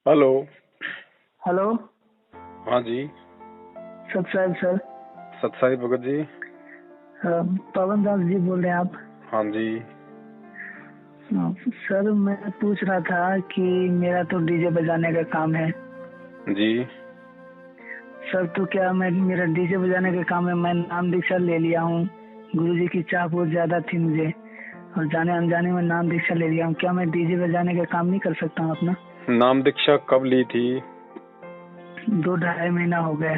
Hello. Hello. हाँ जी। सतसाहिब sir. सतसाई Bhagat ji. पवन दास जी बोल रहे हैं आप? हाँ जी। सर मैं पूछ रहा था कि मेरा तो डीजे बजाने का काम है। जी। सर तो क्या मैं मेरा डीजे बजाने का काम है, मैं नाम दीक्षा ले लिया हूँ। गुरुजी की चाह बहुत ज्यादा थी मुझे और जाने अनजाने में नाम दीक्षा ले लिया हूँ। क्या मैं डीजे बजाने का काम नहीं कर सकता हूँ अपना? नाम दीक्षा कब ली थी? 2-2.5 महीना हो गया।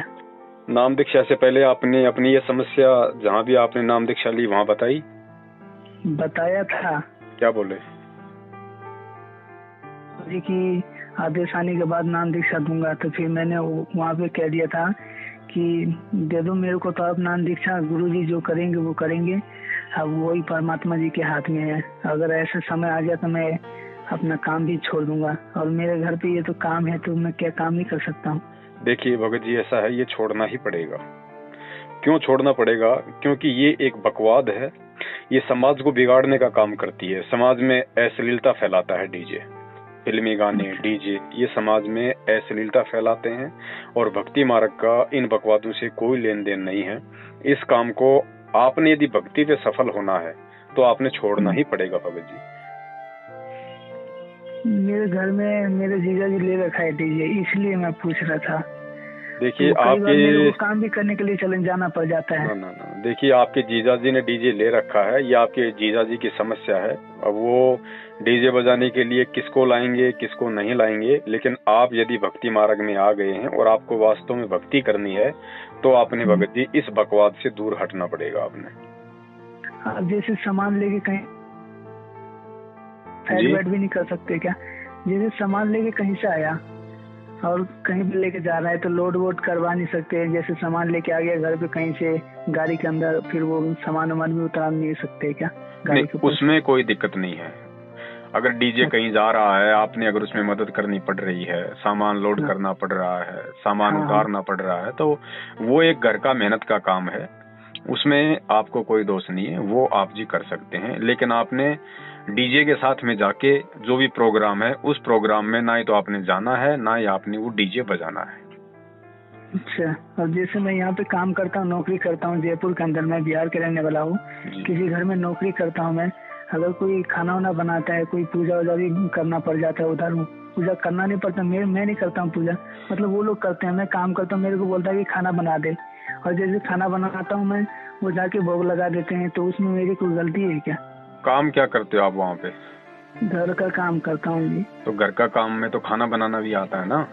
नाम दीक्षा से पहले आपने अपनी ये समस्या जहाँ भी आपने नाम दीक्षा ली वहाँ बताई? बताया था क्या बोले? जी कि आदेश आने के बाद नाम दीक्षा दूंगा, तो फिर मैंने वहाँ पे कह दिया था कि दे दो मेरे को, तो अब नाम दीक्षा गुरुजी जो करेंगे वो करेंगे, अब वही परमात्मा जी के हाथ में है। अगर ऐसा समय आ गया तो मैं अपना काम भी छोड़ दूंगा, और मेरे घर पे ये तो काम है, तो मैं क्या काम नहीं कर सकता हूँ? देखिए भगत जी, ऐसा है, ये छोड़ना ही पड़ेगा। क्यों छोड़ना पड़ेगा? क्योंकि ये एक बकवाद है। ये समाज को बिगाड़ने का काम करती है। समाज में अश्लीलता फैलाता है डीजे, फिल्मी गाने, डीजे, ये समाज में अश्लीलता फैलाते हैं। और भक्ति मार्ग का इन बकवादों से कोई लेन देन नहीं है। इस काम को आपने यदि भक्ति पे सफल होना है तो आपने छोड़ना ही पड़ेगा भगत जी। मेरे घर में मेरे जीजा जी ले रखा है डीजे, इसलिए मैं पूछ रहा था। देखिए तो कई बार मेरे आपके को काम भी करने के लिए चले जाना पड़ जाता है। ना ना ना, देखिए आपके जीजा जी ने डीजे ले रखा है, ये आपके जीजा जी की समस्या है। अब वो डीजे बजाने के लिए किसको लाएंगे किसको नहीं लाएंगे, लेकिन आप यदि भक्ति मार्ग में आ गए हैं और आपको वास्तव में भक्ति करनी है तो आपने भगत जी इस बकवाद से दूर हटना पड़ेगा। आपने जैसे सामान लेके कहीं साइड बैठ भी नहीं कर सकते क्या? जैसे सामान लेके कहीं से आया और कहीं भी लेके जा रहा है तो लोड वोड करवा नहीं सकते? जैसे सामान लेके आ गया घर पे कहीं से गाड़ी के अंदर, फिर वो सामान वामान भी उतार नहीं सकते क्या गाड़ी के ऊपर? उसमें कोई दिक्कत नहीं है। अगर डीजे कहीं जा रहा है, आपने अगर उसमें मदद करनी पड़ रही है, सामान लोड करना पड़ रहा है, सामान उतारना पड़ रहा है, तो वो एक घर का मेहनत का काम है। उसमें आपको कोई दोष नहीं है, वो आप जी कर सकते हैं। लेकिन आपने डीजे के साथ में जाके जो भी प्रोग्राम है उस प्रोग्राम में ना ही तो आपने जाना है ना ही आपने वो डीजे बजाना है। अच्छा, और जैसे मैं यहाँ पे काम करता हूँ, नौकरी करता हूँ जयपुर के अंदर, मैं बिहार के रहने वाला हूँ, किसी घर में नौकरी करता हूँ मैं। अगर कोई खाना वाना बनाता है, कोई पूजा वूजा भी करना पड़ जाता है, उधर पूजा करना नहीं पड़ता, मैं नहीं करता हूँ पूजा, मतलब वो लोग करते हैं, मैं काम करता हूँ, मेरे को बोलता है कि खाना बना दे, और जैसे खाना बनाता हूँ मैं, वो जाके भोग लगा देते हैं, तो उसमें मेरी कोई गलती है क्या? काम क्या करते हो आप वहाँ पे? घर का काम करता हूँ जी। तो घर का काम में तो खाना बनाना भी आता है ना?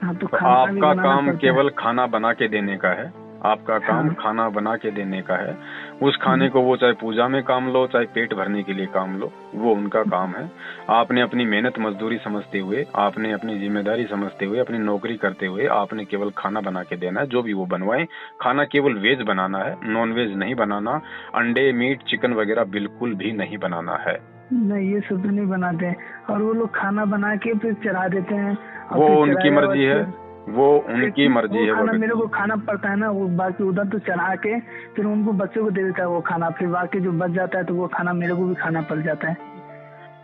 हाँ, तो तो खाना भी आपका बनाना काम पड़ता है। केवल खाना बना के देने का है। आपका काम खाना बना के देने का है। उस खाने को वो चाहे पूजा में काम लो, चाहे पेट भरने के लिए काम लो, वो उनका काम है। आपने अपनी मेहनत मजदूरी समझते हुए, आपने अपनी जिम्मेदारी समझते हुए, अपनी नौकरी करते हुए आपने केवल खाना बना के देना है, जो भी वो बनवाए। खाना केवल वेज बनाना है, नॉन वेज नहीं बनाना। अंडे, मीट, चिकन वगैरह बिल्कुल भी नहीं बनाना है। नहीं, ये सब तो नहीं बनाते, और वो लोग खाना बना के फिर चढ़ा देते हैं। वो उनकी मर्जी है, वो उनकी मर्जी वो है खाना भगत मेरे को जी। खाना पड़ता है ना, वो बाकी उधर तो चढ़ा के फिर उनको बच्चों को दे देता है वो खाना, फिर बाकी जो बच जाता है तो वो खाना मेरे को भी खाना पड़ जाता है।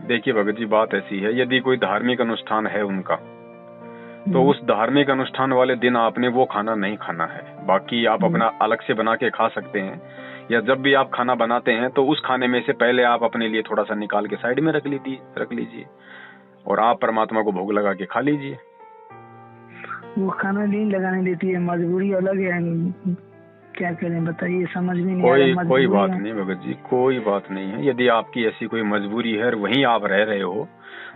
देखिए भगत जी, बात ऐसी है, यदि कोई धार्मिक अनुष्ठान है उनका, तो उस धार्मिक अनुष्ठान वाले दिन आपने वो खाना नहीं खाना है। बाकी आप अपना अलग से बना के खा सकते हैं, या जब भी आप खाना बनाते हैं तो उस खाने में से पहले आप अपने लिए थोड़ा सा निकाल के साइड में रख लीजिए और आप परमात्मा को भोग लगा के खा लीजिए। वो खाना नहीं लगाने देती है, मजबूरी अलग है, क्या करें बताइए, समझ में नहीं आ रहा। कोई बात नहीं भगत जी, कोई बात नहीं है। यदि आपकी ऐसी कोई मजबूरी है और वहीं आप रह रहे हो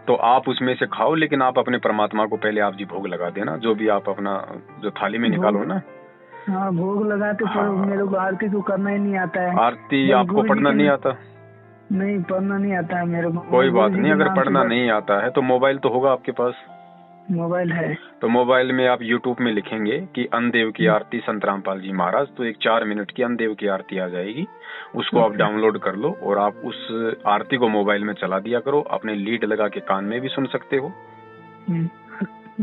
तो आप उसमें से खाओ, लेकिन आप अपने परमात्मा को पहले आप जी भोग लगा देना, जो भी आप अपना जो थाली में निकालो ना। हाँ, भोग लगाते पर मेरे को आरती तो करना ही नहीं आता है। आरती आपको पढ़ना नहीं आता? नहीं, पढ़ना नहीं आता है मेरे को। कोई बात नहीं, अगर पढ़ना नहीं आता है तो मोबाइल तो होगा आपके पास। मोबाइल है तो मोबाइल में आप YouTube में लिखेंगे कि अनदेव की आरती संत रामपाल जी महाराज, तो एक 4 मिनट की अनदेव की आरती आ जाएगी। उसको आप डाउनलोड कर लो और आप उस आरती को मोबाइल में चला दिया करो। अपने लीड लगा के कान में भी सुन सकते हो।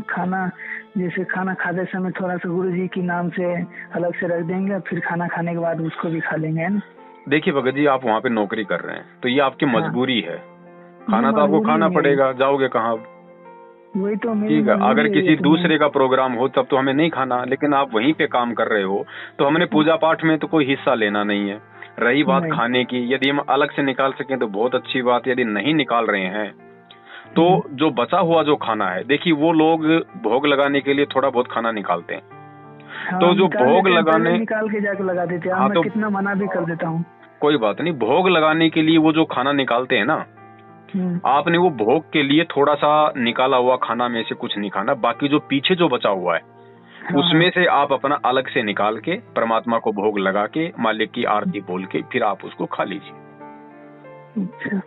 खाना जैसे खाना खाते समय थोड़ा सा गुरु जी के नाम से अलग से रख देंगे, फिर खाना खाने के बाद उसको भी खा लेंगे, है ना? देखिए भगत जी, आप वहाँ पे नौकरी कर रहे हैं तो ये आपकी मजबूरी है। खाना तो आपको खाना पड़ेगा, जाओगे कहाँ? वही तो मेरी ठीक है, मजबूरी अगर है किसी ये तो दूसरे का प्रोग्राम हो तब तो हमें नहीं खाना, लेकिन आप वहीं पे काम कर रहे हो तो हमने पूजा पाठ में तो कोई हिस्सा लेना नहीं है। रही बात नहीं। खाने की, यदि हम अलग से निकाल सकें तो बहुत अच्छी बात, यदि नहीं निकाल रहे हैं तो जो बचा हुआ जो खाना है, देखिए वो लोग भोग लगाने के लिए थोड़ा बहुत खाना निकालते हैं। हाँ, तो जो निकाल भोग लेते हैं, पहले लगाने, निकाल के जाके लगा देते हैं। हाँ मैं तो कितना मना भी कर देता हूँ। कोई बात नहीं, भोग लगाने के लिए वो जो खाना निकालते हैं ना, आपने वो भोग के लिए थोड़ा सा निकाला हुआ खाना में से कुछ नहीं खाना, बाकी जो पीछे जो बचा हुआ है उसमें से आप अपना अलग से निकाल के परमात्मा को भोग लगा के मालिक की आरती बोल के फिर आप उसको खा लीजिए। अच्छा,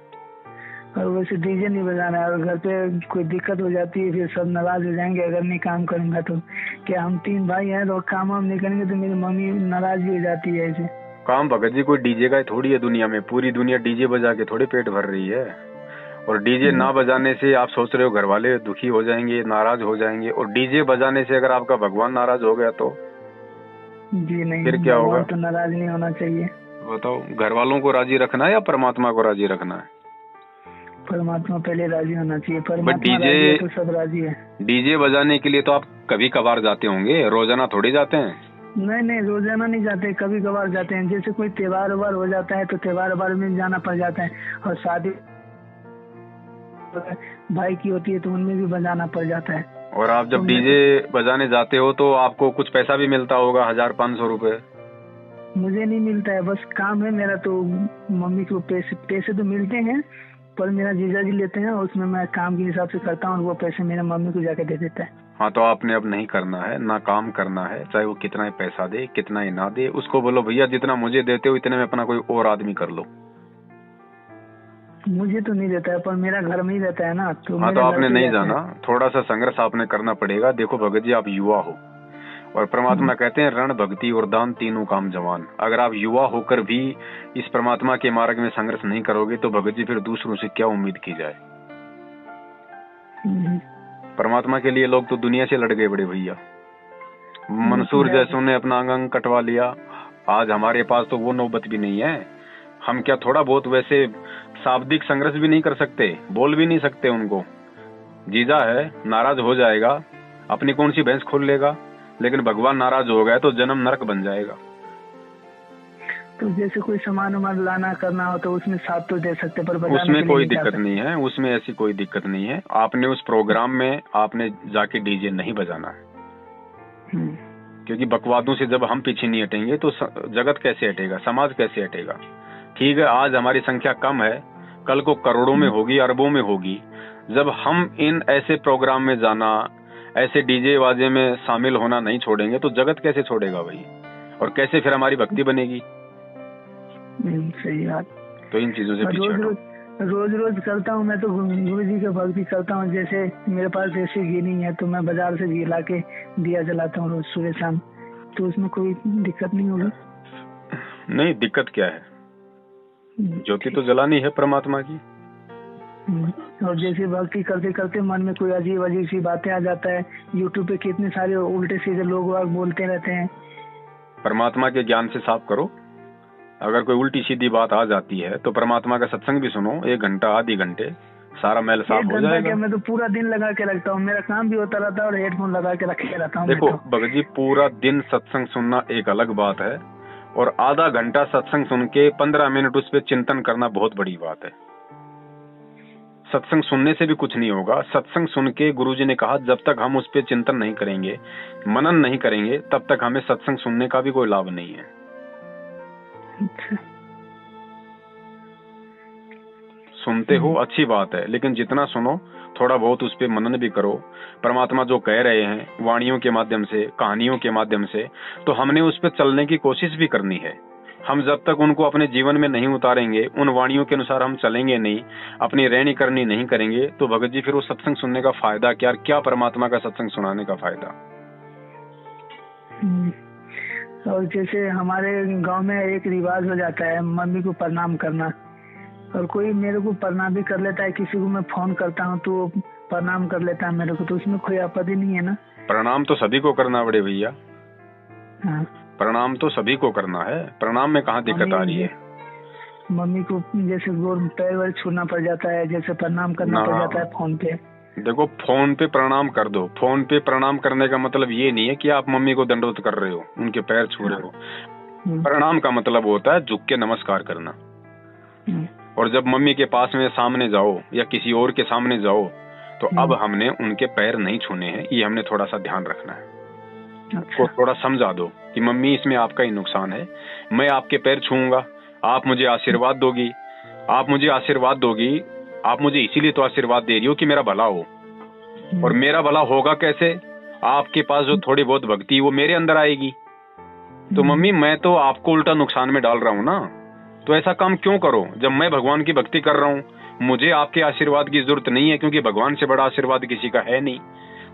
और वैसे डीजे नहीं बजाना है। और घर पे कोई दिक्कत हो जाती है फिर सब नाराज हो जाएंगे अगर नहीं काम करूंगा तो। क्या हम 3 भाई हैं तो काम वाम नहीं करेंगे तो मेरी मम्मी नाराज भी हो जाती है ऐसे। काम भगत जी कोई डीजे का थोड़ी है दुनिया में, पूरी दुनिया डीजे बजा के थोड़े पेट भर रही है। और डीजे ना बजाने से आप सोच रहे हो घर वाले दुखी हो जाएंगे, नाराज हो जाएंगे, और डीजे बजाने से अगर आपका भगवान नाराज हो गया तो जी नहीं, फिर क्या होगा? तो नाराज नहीं होना चाहिए। बताओ, घर वालों को राजी रखना है या परमात्मा को राजी रखना है? परमात्मा पहले राजी होना चाहिए। परमात्मा राजी है तो सब राजी है। डीजे बजाने के लिए तो आप कभी कभार जाते होंगे, रोजाना थोड़ी जाते हैं। नहीं, रोजाना नहीं जाते, कभी कभार जाते हैं। जैसे कोई त्योहार वार हो जाता है तो त्योहार में जाना पड़ जाता है, और शादी भाई की होती है तो उनमें भी बजाना पड़ जाता है। और आप जब डीजे बजाने जाते हो तो आपको कुछ पैसा भी मिलता होगा, 1000-500 रुपए? मुझे नहीं मिलता है, बस काम है मेरा। तो मम्मी को पैसे तो मिलते हैं, पर मेरा जीजा जी लेते हैं और उसमें मैं काम के हिसाब से करता हूँ और वो पैसे मेरे मम्मी को जाके दे देता है। हाँ, तो आपने अब नहीं करना है, ना काम करना है, चाहे वो कितना ही पैसा दे कितना ही ना दे। उसको बोलो भैया जितना मुझे देते हो इतने में अपना कोई और आदमी कर लो। मुझे तो नहीं देता है, पर मेरा घर में ही रहता है ना। तो हाँ, तो आपने नहीं जाना, थोड़ा सा संघर्ष आपने करना पड़ेगा। देखो भगत जी, आप युवा हो और परमात्मा कहते हैं रण भक्ति और दान तीनों काम जवान। अगर आप युवा होकर भी इस परमात्मा के मार्ग में संघर्ष नहीं करोगे तो भगत जी फिर दूसरों से क्या उम्मीद की जाए? परमात्मा के लिए लोग तो दुनिया से लड़ गए बड़े भैया। मंसूर जैसों ने अपना अंग कटवा लिया, आज हमारे पास तो वो नौबत भी नहीं है। हम क्या थोड़ा बहुत वैसे शाब्दिक संघर्ष भी नहीं कर सकते, बोल भी नहीं सकते उनको? जीजा है, नाराज हो जाएगा, अपनी कौन सी भैंस खोल लेगा, लेकिन भगवान नाराज हो गया तो जन्म नरक बन जाएगा। तो जैसे कोई सामान वामान लाना करना हो तो उसमें साथ तो दे सकते, पर उसमें कोई दिक्कत नहीं है, उसमें ऐसी कोई दिक्कत नहीं है। आपने उस प्रोग्राम में आपने जाके डीजे नहीं बजाना है, क्योंकि बकवादों से जब हम पीछे नहीं हटेंगे तो जगत कैसे हटेगा, समाज कैसे हटेगा? ठीक है, आज हमारी संख्या कम है, कल को करोड़ों में होगी, अरबों में होगी। जब हम इन ऐसे प्रोग्राम में जाना, ऐसे डीजे वाजे में शामिल होना नहीं छोड़ेंगे तो जगत कैसे छोड़ेगा भाई? और कैसे फिर हमारी भक्ति बनेगी? सही बात। तो इन चीजों से पीछे हटो। रोज करता हूँ मैं तो गुरु जी की भक्ति करता हूँ। जैसे मेरे पास देसी घी नहीं है तो मैं बाजार से घी लाके दिया जलाता हूँ रोज सुबह शाम, तो उसमें कोई दिक्कत नहीं होगी। नहीं, दिक्कत क्या है, ज्योति तो जलानी है परमात्मा की। और जैसे भक्ति करते करते मन में कोई अजीब अजीब सी बातें आ जाता है। यूट्यूब पे कितने सारे उल्टे सीधे लोग बोलते रहते हैं। परमात्मा के ज्ञान से साफ करो। अगर कोई उल्टी सीधी बात आ जाती है तो परमात्मा का सत्संग भी सुनो, 1 घंटा आधे घंटे, सारा मैल साफ हो जाएगा। मैं तो पूरा दिन लगा के रखता हूँ, मेरा काम भी होता रहता है और हेडफोन लगा के रखे रहता हूँ। देखो भगत जी, पूरा दिन सत्संग सुनना एक अलग बात है, और आधा घंटा सत्संग सुन के 15 मिनट उस पर चिंतन करना बहुत बड़ी बात है। सत्संग सुनने से भी कुछ नहीं होगा। सत्संग सुन के गुरुजी ने कहा जब तक हम उस पर चिंतन नहीं करेंगे, मनन नहीं करेंगे, तब तक हमें सत्संग सुनने का भी कोई लाभ नहीं है। सुनते हो अच्छी बात है, लेकिन जितना सुनो थोड़ा बहुत उस पर मनन भी करो। परमात्मा जो कह रहे हैं वाणियों के माध्यम से, कहानियों के माध्यम से, तो हमने उस पर चलने की कोशिश भी करनी है। हम जब तक उनको अपने जीवन में नहीं उतारेंगे, उन वाणियों के अनुसार हम चलेंगे नहीं, अपनी रहनी करनी नहीं करेंगे, तो भगत जी फिर वो सत्संग सुनने का फायदा क्या? क्या परमात्मा का सत्संग सुनाने का फायदा? और जैसे हमारे गांव में एक रिवाज हो जाता है मम्मी को प्रणाम करना, और कोई मेरे को प्रणाम भी कर लेता है। किसी को मैं फोन करता हूँ तो प्रणाम कर लेता है मेरे को, तो उसमें कोई आपत्ति नहीं है ना? प्रणाम तो सभी को करना बड़े भैया। हाँ, प्रणाम तो सभी को करना है, प्रणाम में कहाँ दिक्कत आ रही है? मम्मी को जैसे गोर पैर वैर छूना पड़ जाता है, जैसे प्रणाम करना पड़ जाता है फोन पे। देखो, फोन पे प्रणाम कर दो। फोन पे प्रणाम करने का मतलब ये नहीं है कि आप मम्मी को दंडवत कर रहे हो, उनके पैर छू रहे हो। प्रणाम का मतलब होता है झुक के नमस्कार करना। और जब मम्मी के पास में सामने जाओ या किसी और के सामने जाओ तो अब हमने उनके पैर नहीं छूने हैं, ये हमने थोड़ा सा ध्यान रखना है। को थोड़ा समझा दो कि मम्मी इसमें आपका ही नुकसान है, मैं आपके पैर छूऊंगा, आप मुझे आशीर्वाद दोगी, आप मुझे आशीर्वाद दोगी, आप मुझे इसीलिए तो आशीर्वाद दे रही हो कि मेरा भला हो। और मेरा भला होगा कैसे? आपके पास जो थोड़ी बहुत भक्ति वो मेरे अंदर आएगी। तो मम्मी मैं तो आपको उल्टा नुकसान में डाल रहा हूँ ना, तो ऐसा काम क्यों करो? जब मैं भगवान की भक्ति कर रहा हूँ, मुझे आपके आशीर्वाद की जरूरत नहीं है, क्योंकि भगवान से बड़ा आशीर्वाद किसी का है नहीं।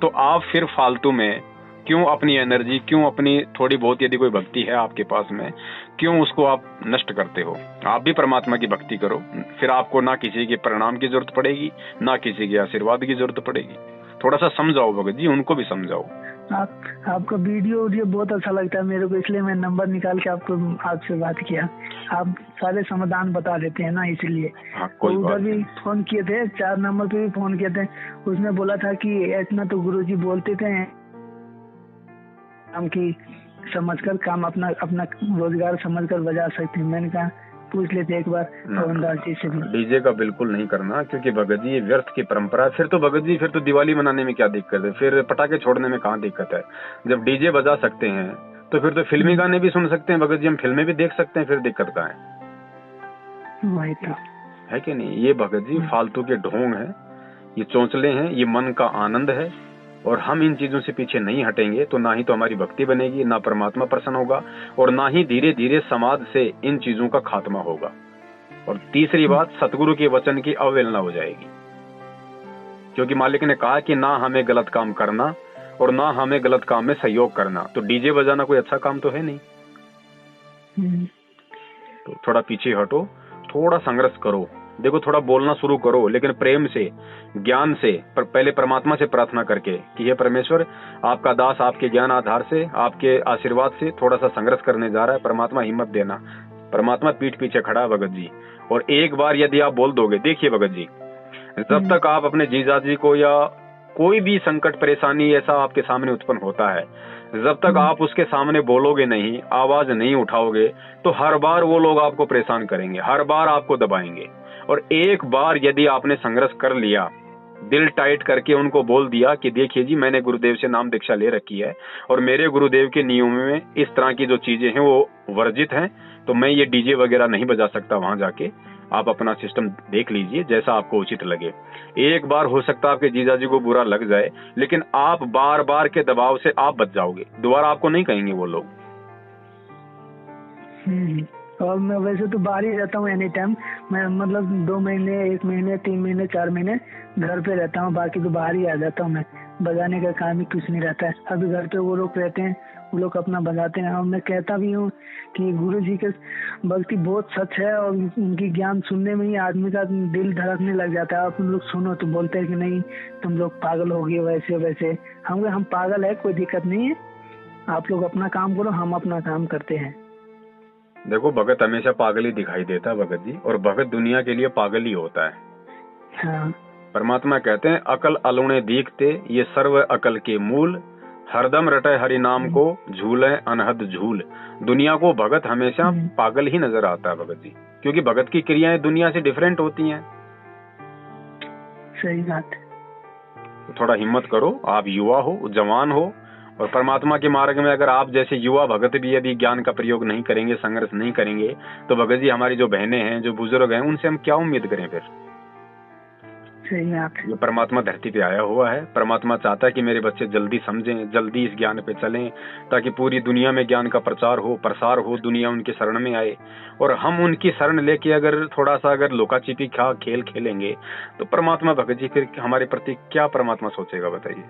तो आप फिर फालतू में क्यों अपनी एनर्जी, क्यों अपनी थोड़ी बहुत यदि कोई भक्ति है आपके पास में, क्यों उसको आप नष्ट करते हो? आप भी परमात्मा की भक्ति करो, फिर आपको ना किसी के प्रणाम की जरूरत पड़ेगी, ना किसी के आशीर्वाद की जरूरत पड़ेगी। थोड़ा सा समझाओ भगत जी, उनको भी समझाओ। आपका वीडियो बहुत अच्छा लगता है मेरे को, इसलिए मैं नंबर निकाल के आपसे बात किया। आप सारे समाधान बता देते हैं ना, इसलिए। तो उधर भी फोन किए थे, 4 नंबर पे भी फोन किए थे, उसने बोला था कि इतना तो गुरुजी बोलते थे काम की समझकर, काम अपना रोजगार समझकर बजा सकते हैं। मैंने कहा पूछ लेते एक बार पवनदास जी से भी। डीजे का बिल्कुल नहीं करना, क्योंकि भगत जी ये व्यर्थ की परंपरा है। फिर तो भगत जी फिर तो दिवाली मनाने में क्या दिक्कत है? फिर पटाखे छोड़ने में कहाँ दिक्कत है? जब डीजे बजा सकते हैं तो फिर तो फिल्मी गाने भी सुन सकते हैं भगत जी, हम फिल्में भी देख सकते हैं, फिर दिक्कत कहाँ है? वही तो है कि नहीं? ये भगत जी फालतू के ढोंग है, ये चौंचले हैं, ये मन का आनंद है। और हम इन चीजों से पीछे नहीं हटेंगे तो ना ही तो हमारी भक्ति बनेगी, ना परमात्मा प्रसन्न होगा, और ना ही धीरे धीरे समाज से इन चीजों का खात्मा होगा। और तीसरी बात, सतगुरु के वचन की अवहेलना हो जाएगी, क्योंकि मालिक ने कहा कि ना हमें गलत काम करना और ना हमें गलत काम में सहयोग करना। तो डीजे बजाना कोई अच्छा काम तो है नहीं। तो थोड़ा पीछे हटो, थोड़ा संघर्ष करो। देखो, थोड़ा बोलना शुरू करो, लेकिन प्रेम से, ज्ञान से, पर पहले परमात्मा से प्रार्थना करके कि हे परमेश्वर, आपका दास आपके ज्ञान आधार से, आपके आशीर्वाद से थोड़ा सा संघर्ष करने जा रहा है, परमात्मा हिम्मत देना। परमात्मा पीठ पीछे खड़ा है भगत जी। और एक बार यदि आप बोल दोगे, देखिए भगत जी, जब तक आप अपने जीजा जी को या कोई भी संकट परेशानी ऐसा आपके सामने उत्पन्न होता है, जब तक आप उसके सामने बोलोगे नहीं, आवाज नहीं उठाओगे, तो हर बार वो लोग आपको परेशान करेंगे, हर बार आपको दबाएंगे। और एक बार यदि आपने संघर्ष कर लिया, दिल टाइट करके उनको बोल दिया कि देखिए जी, मैंने गुरुदेव से नाम दीक्षा ले रखी है और मेरे गुरुदेव के नियमों में इस तरह की जो चीजें हैं वो वर्जित हैं, तो मैं ये डीजे वगैरह नहीं बजा सकता, वहां जाके आप अपना सिस्टम देख लीजिए जैसा आपको उचित लगे। एक बार हो सकता है आपके जीजाजी को बुरा लग जाए, लेकिन आप बार बार के दबाव से आप बच जाओगे, दोबारा आपको नहीं कहेंगे वो लोग। और मैं वैसे तो बाहर ही रहता हूँ एनी टाइम। मैं मतलब 2 महीने, 1 महीने, 3 महीने, 4 महीने घर पे रहता हूँ, बाकी तो बाहर ही आ जाता हूँ। मैं बजाने का काम ही कुछ नहीं रहता है। अभी घर पे वो लोग रहते हैं, वो लोग अपना बजाते हैं। और मैं कहता भी हूँ कि गुरु जी के भक्ति बहुत सच है, और उनकी ज्ञान सुनने में ही आदमी का दिल धड़कने लग जाता है। आप लोग सुनो तो बोलते हैं कि नहीं तुम लोग पागल हो गए, वैसे वैसे। हम पागल है, कोई दिक्कत नहीं है, आप लोग अपना काम करो, हम अपना काम करते हैं। देखो, भगत हमेशा पागल ही दिखाई देता है भगत जी, और भगत दुनिया के लिए पागल ही होता है। हाँ। परमात्मा कहते हैं, अकल अलुणे दीखते ये सर्व अकल के मूल, हरदम रटे हरि नाम को झूले अनहद झूल। दुनिया को भगत हमेशा पागल ही नजर आता है भगत जी, क्योंकि भगत की क्रियाएं दुनिया से डिफरेंट होती हैं। सही बात। तो थोड़ा हिम्मत करो, आप युवा हो, जवान हो, और परमात्मा के मार्ग में अगर आप जैसे युवा भगत भी यदि ज्ञान का प्रयोग नहीं करेंगे, संघर्ष नहीं करेंगे, तो भगत जी हमारी जो बहनें हैं, जो बुजुर्ग हैं, उनसे हम क्या उम्मीद करें फिर? ये परमात्मा धरती पे आया हुआ है, परमात्मा चाहता है कि मेरे बच्चे जल्दी समझें, जल्दी इस ज्ञान पे चलें, ताकि पूरी दुनिया में ज्ञान का प्रचार हो, प्रसार हो, दुनिया उनकी शरण में आए। और हम उनकी शरण लेके अगर थोड़ा सा अगर लोका छिपी खेल खेलेंगे, तो परमात्मा भगत जी फिर हमारे प्रति क्या परमात्मा सोचेगा बताइए?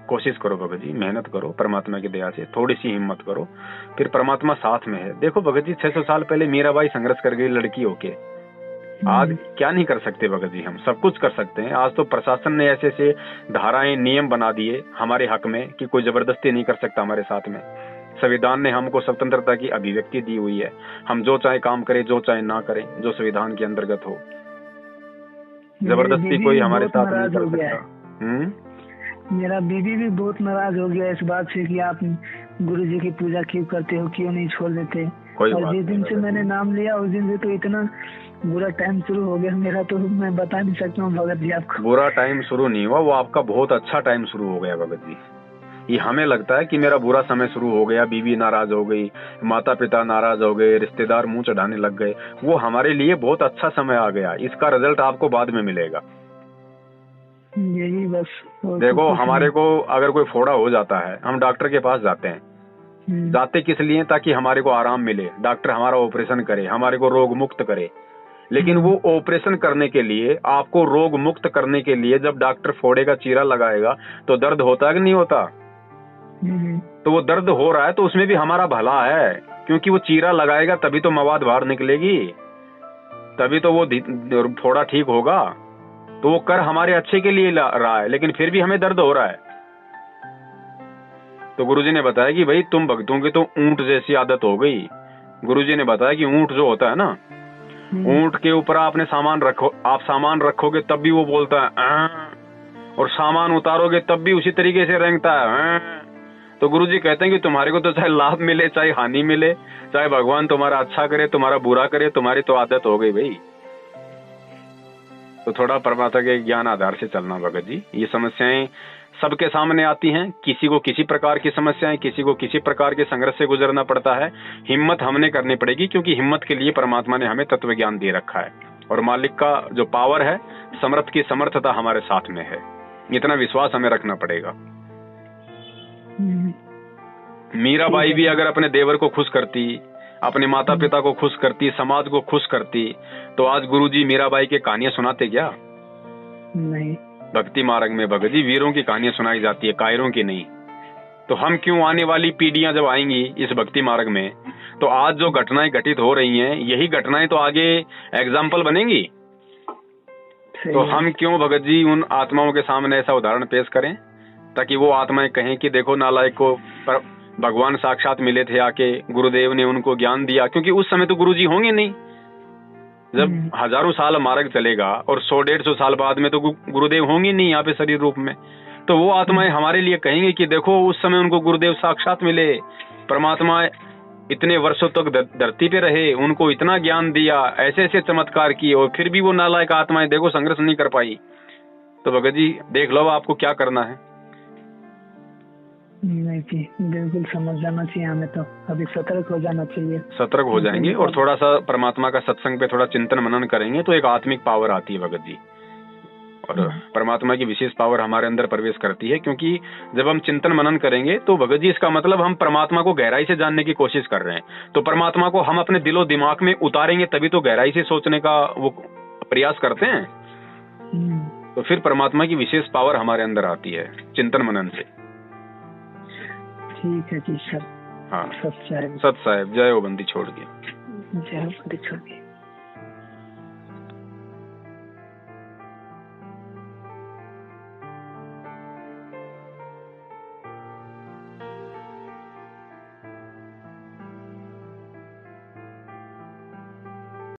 कोशिश करो भगत जी, मेहनत करो, परमात्मा की दया से थोड़ी सी हिम्मत करो, फिर परमात्मा साथ में है। देखो भगत जी, 600 साल पहले मीराबाई संघर्ष कर गई लड़की होके, आज क्या नहीं कर सकते भगत जी? हम सब कुछ कर सकते हैं। आज तो प्रशासन ने ऐसे ऐसे धाराएं, नियम बना दिए हमारे हक में कि कोई जबरदस्ती नहीं कर सकता हमारे साथ में। संविधान ने हमको स्वतंत्रता की अभिव्यक्ति दी हुई है, हम जो चाहे काम करें, जो चाहे ना करें, जो संविधान के अंतर्गत हो। जबरदस्ती कोई हमारे साथ नहीं कर हो गया है। सकता। मेरा बीबी भी बहुत नाराज हो गया इस बात से कि आप गुरु जी की पूजा क्यों करते हो, क्यों नहीं छोड़ देते। और जिस दिन से मैंने नाम लिया उस दिन से तो इतना बुरा टाइम शुरू हो गया मेरा, तो मैं बता नहीं सकता हूँ भगत जी आपको। बुरा टाइम शुरू नहीं हुआ, वो आपका बहुत अच्छा टाइम शुरू हो गया भगत जी। ये हमें लगता है कि मेरा बुरा समय शुरू हो गया, बीवी नाराज हो गई, माता पिता नाराज हो गए, रिश्तेदार मुंह चढ़ाने लग गए। वो हमारे लिए बहुत अच्छा समय आ गया, इसका रिजल्ट आपको बाद में मिलेगा। यही बस। देखो हमारे को अगर कोई फोड़ा हो जाता है, हम डॉक्टर के पास जाते हैं। जाते किस लिए? ताकि हमारे को आराम मिले, डॉक्टर हमारा ऑपरेशन करे, हमारे को रोग मुक्त करे। लेकिन वो ऑपरेशन करने के लिए, आपको रोग मुक्त करने के लिए जब डॉक्टर फोड़े का चीरा लगाएगा तो दर्द होता है कि नहीं होता? तो वो दर्द हो रहा है तो उसमें भी हमारा भला है, क्योंकि वो चीरा लगाएगा तभी तो मवाद बाहर निकलेगी, तभी तो वो फोड़ा ठीक होगा। तो वो कर हमारे अच्छे के लिए रहा है, लेकिन फिर भी हमें दर्द हो रहा है। तो गुरुजी ने बताया कि भाई तुम भक्तों की तो ऊंट जैसी आदत हो गई। गुरुजी ने बताया कि ऊंट जो होता है ना, ऊंट के ऊपर आपने सामान रखो, आप सामान रखोगे तब भी वो बोलता है, और सामान उतारोगे तब भी उसी तरीके से रेंगता है। तो गुरुजी कहते हैं कि तुम्हारे को तो चाहे लाभ मिले चाहे हानि मिले, चाहे भगवान तुम्हारा अच्छा करे तुम्हारा बुरा करे, तुम्हारी तो आदत हो गई भाई। तो थोड़ा परमात्मा के ज्ञान आधार से चलना भगत जी। ये समस्याएं सबके सामने आती हैं, किसी को किसी प्रकार की समस्याएं, किसी को किसी प्रकार के संघर्ष से गुजरना पड़ता है। हिम्मत हमने करनी पड़ेगी, क्योंकि हिम्मत के लिए परमात्मा ने हमें तत्व ज्ञान दे रखा है, और मालिक का जो पावर है, समर्थ की समर्थता हमारे साथ में है। इतना विश्वास हमें रखना पड़ेगा। मीराबाई भी अगर अपने देवर को खुश करती, अपने माता पिता को खुश करती, समाज को खुश करती, तो आज गुरुजी मीराबाई के कहानियां सुनाते क्या? नहीं। भक्ति मार्ग में भगत जी वीरों की कहानियां सुनाई जाती है, कायरों की नहीं। तो हम क्यों, आने वाली पीढ़ियां जब आएंगी इस भक्ति मार्ग में, तो आज जो घटनाएं घटित हो रही हैं, यही घटनाएं तो आगे एग्जाम्पल बनेंगी। तो हम क्यों भगत जी उन आत्माओं के सामने ऐसा उदाहरण पेश करें, ताकि वो आत्माएं कहें कि देखो नालायक को भगवान साक्षात मिले थे आके, गुरुदेव ने उनको ज्ञान दिया। क्योंकि उस समय तो गुरुजी होंगे नहीं, जब हजारों साल मार्ग चलेगा और 100-150 साल बाद में तो गुरुदेव होंगे नहीं यहाँ पे शरीर रूप में। तो वो आत्माएं हमारे लिए कहेंगे कि देखो उस समय उनको गुरुदेव साक्षात मिले, परमात्मा इतने वर्षों तक धरती पे रहे, उनको इतना ज्ञान दिया, ऐसे ऐसे चमत्कार किए, और फिर भी वो नालायक आत्माएं देखो संघर्ष नहीं कर पाई। तो भगत जी देख लो आपको क्या करना है। नहीं जी, बिल्कुल समझ जाना चाहिए हमें, तो अभी सतर्क हो जाना चाहिए। सतर्क हो जाएंगे और थोड़ा सा परमात्मा का सत्संग पे थोड़ा चिंतन मनन करेंगे तो एक आत्मिक पावर आती है भगत जी, और परमात्मा की विशेष पावर हमारे अंदर प्रवेश करती है। क्योंकि जब हम चिंतन मनन करेंगे तो भगत जी इसका मतलब हम परमात्मा को गहराई से जानने की कोशिश कर रहे हैं। तो परमात्मा को हम अपने दिलो दिमाग में उतारेंगे तभी तो गहराई से सोचने का वो प्रयास करते हैं। तो फिर परमात्मा की विशेष पावर हमारे अंदर आती है चिंतन मनन से। ठीक है जी सर। हाँ सत साहेब। सत साहेब, जय हो बंदी छोड़ के। जय हो बंदी छोड़ के।